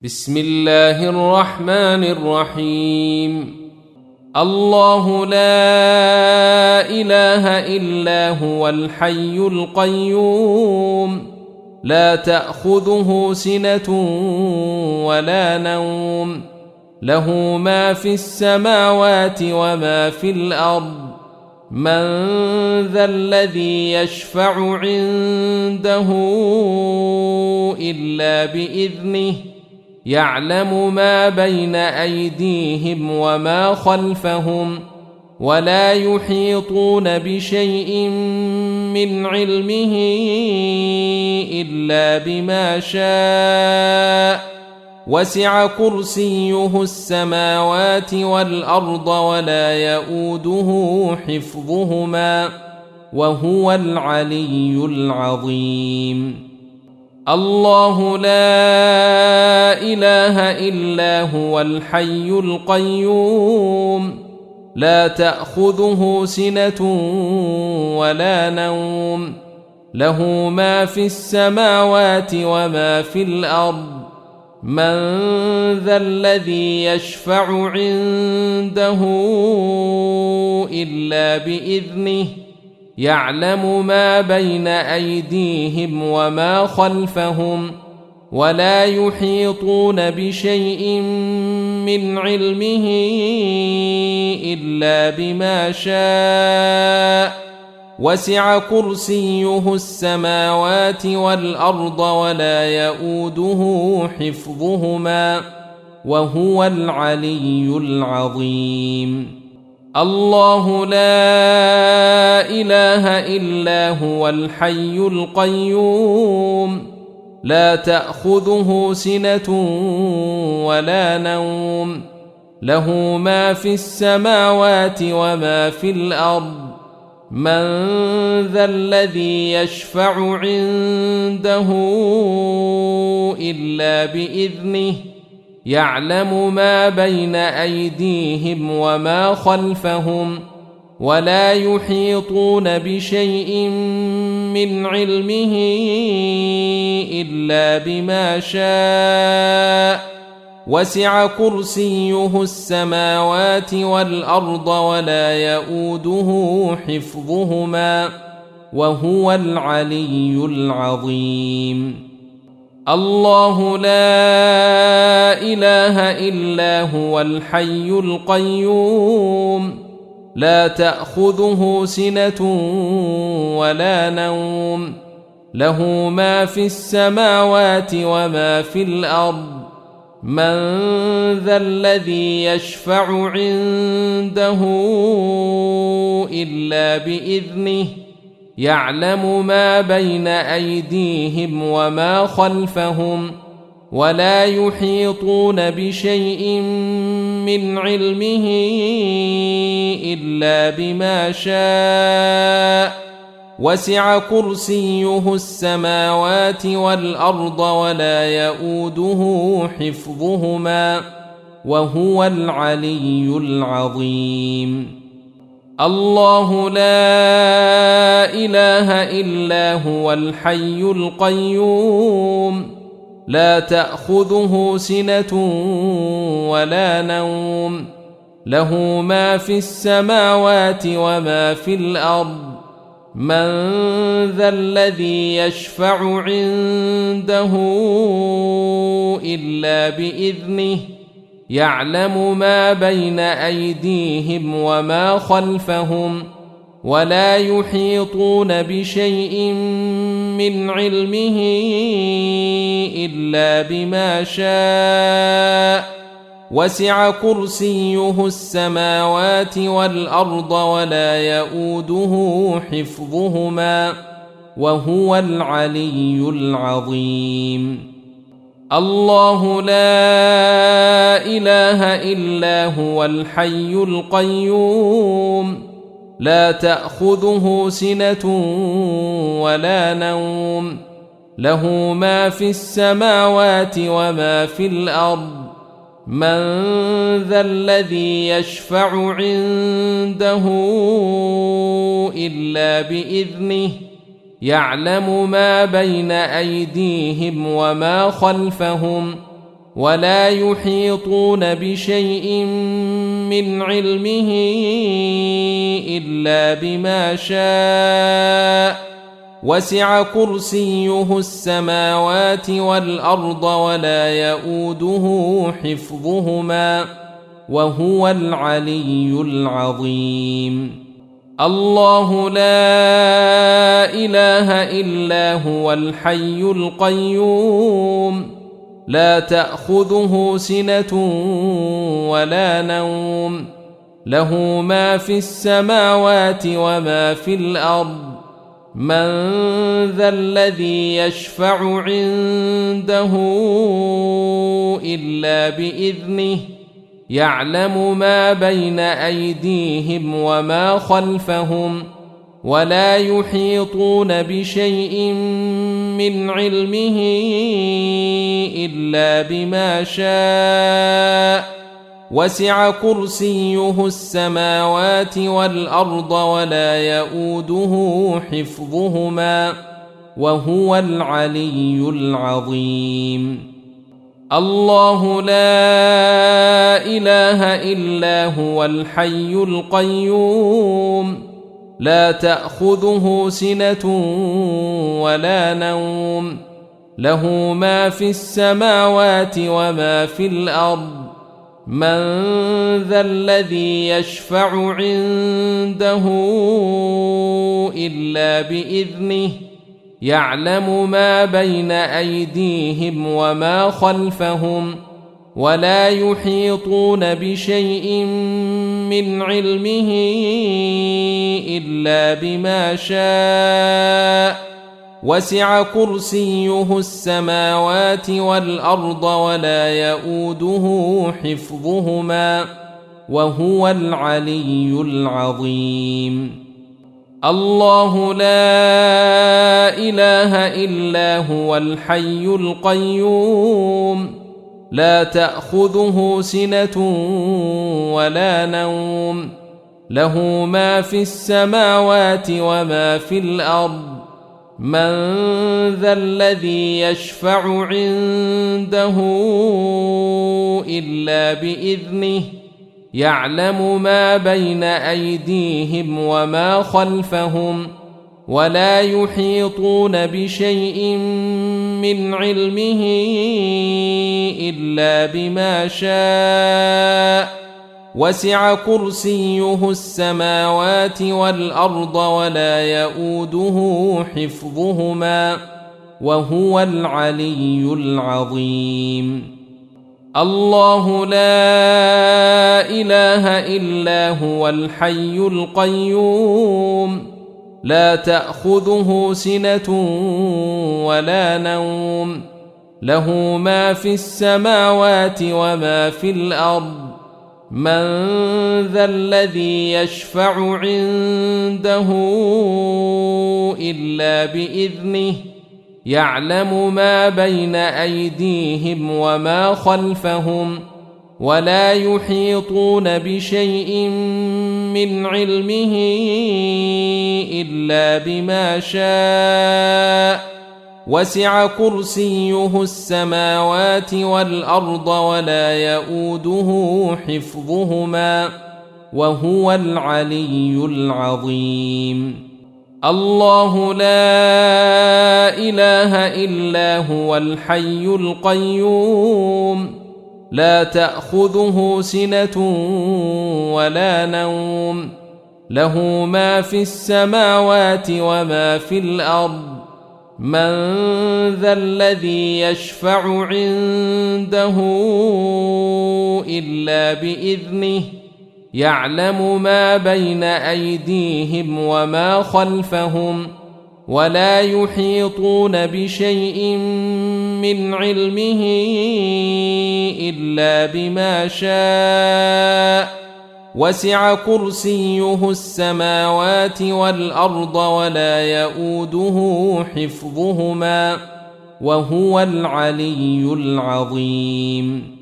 بسم الله الرحمن الرحيم. الله لا إله إلا هو الحي القيوم، لا تأخذه سنة ولا نوم، له ما في السماوات وما في الأرض. من ذا الذي يشفع عنده إلا بإذنه، يعلم ما بين أيديهم وما خلفهم، ولا يحيطون بشيء من علمه إلا بما شاء. وسع كرسيه السماوات والأرض ولا يؤوده حفظهما، وهو العلي العظيم. الله لا إله إلا هو الحي القيوم، لا تأخذه سنة ولا نوم، له ما في السماوات وما في الأرض. من ذا الذي يشفع عنده إلا بإذنه، يعلم ما بين أيديهم وما خلفهم، ولا يحيطون بشيء من علمه إلا بما شاء. وسع كرسيه السماوات والأرض ولا يؤوده حفظهما، وهو العلي العظيم. الله لا إله إلا هو الحي القيوم، لا تأخذه سنة ولا نوم، له ما في السماوات وما في الأرض. من ذا الذي يشفع عنده إلا بإذنه، يعلم ما بين أيديهم وما خلفهم، ولا يحيطون بشيء من علمه إلا بما شاء. وسع كرسيه السماوات والأرض ولا يؤوده حفظهما، وهو العلي العظيم. الله لا إله إلا هو الحي القيوم، لا تأخذه سنة ولا نوم، له ما في السماوات وما في الأرض. من ذا الذي يشفع عنده إلا بإذنه، يعلم ما بين أيديهم وما خلفهم، ولا يحيطون بشيء من علمه إلا بما شاء. وسع كرسيه السماوات والأرض ولا يؤوده حفظهما، وهو العلي العظيم. الله لا إله إلا هو الحي القيوم، لا تأخذه سنة ولا نوم، له ما في السماوات وما في الأرض. من ذا الذي يشفع عنده إلا بإذنه، يعلم ما بين أيديهم وما خلفهم، ولا يحيطون بشيء من علمه إلا بما شاء. وسع كرسيه السماوات والأرض ولا يؤوده حفظهما، وهو العلي العظيم. الله لا إله إلا هو الحي القيوم، لا تأخذه سنة ولا نوم، له ما في السماوات وما في الأرض. من ذا الذي يشفع عنده إلا بإذنه، يعلم ما بين أيديهم وما خلفهم ولا يحيطون بشيء من علمه إلا بما شاء وسع كرسيه السماوات والأرض ولا يؤوده حفظهما وهو العلي العظيم الله لا إله إلا هو الحي القيوم لا تأخذه سنة ولا نوم له ما في السماوات وما في الأرض من ذا الذي يشفع عنده إلا بإذنه يعلم ما بين أيديهم وما خلفهم ولا يحيطون بشيء من علمه إلا بما شاء وسع كرسيه السماوات والأرض ولا يؤوده حفظهما وهو العلي العظيم الله لا إله إلا هو الحي القيوم لا تأخذه سنة ولا نوم له ما في السماوات وما في الأرض من ذا الذي يشفع عنده إلا بإذنه يعلم ما بين أيديهم وما خلفهم ولا يحيطون بشيء من علمه إلا بما شاء وسع كرسيه السماوات والأرض ولا يؤوده حفظهما وهو العلي العظيم الله لا إله إلا هو الحي القيوم لا تأخذه سنة ولا نوم له ما في السماوات وما في الأرض من ذا الذي يشفع عنده إلا بإذنه يعلم ما بين أيديهم وما خلفهم ولا يحيطون بشيء من علمه إلا بما شاء وسع كرسيه السماوات والأرض ولا يؤوده حفظهما وهو العلي العظيم الله لا إله إلا هو الحي القيوم لا تأخذه سنة ولا نوم له ما في السماوات وما في الأرض من ذا الذي يشفع عنده إلا بإذنه يعلم ما بين أيديهم وما خلفهم ولا يحيطون بشيء من علمه إلا بما شاء وسع كرسيه السماوات والأرض ولا يؤوده حفظهما وهو العلي العظيم الله لا إله إلا هو الحي القيوم لا تأخذه سنة ولا نوم له ما في السماوات وما في الأرض من ذا الذي يشفع عنده إلا بإذنه يعلم ما بين أيديهم وما خلفهم ولا يحيطون بشيء من علمه إلا بما شاء وسع كرسيه السماوات والأرض ولا يؤوده حفظهما وهو العلي العظيم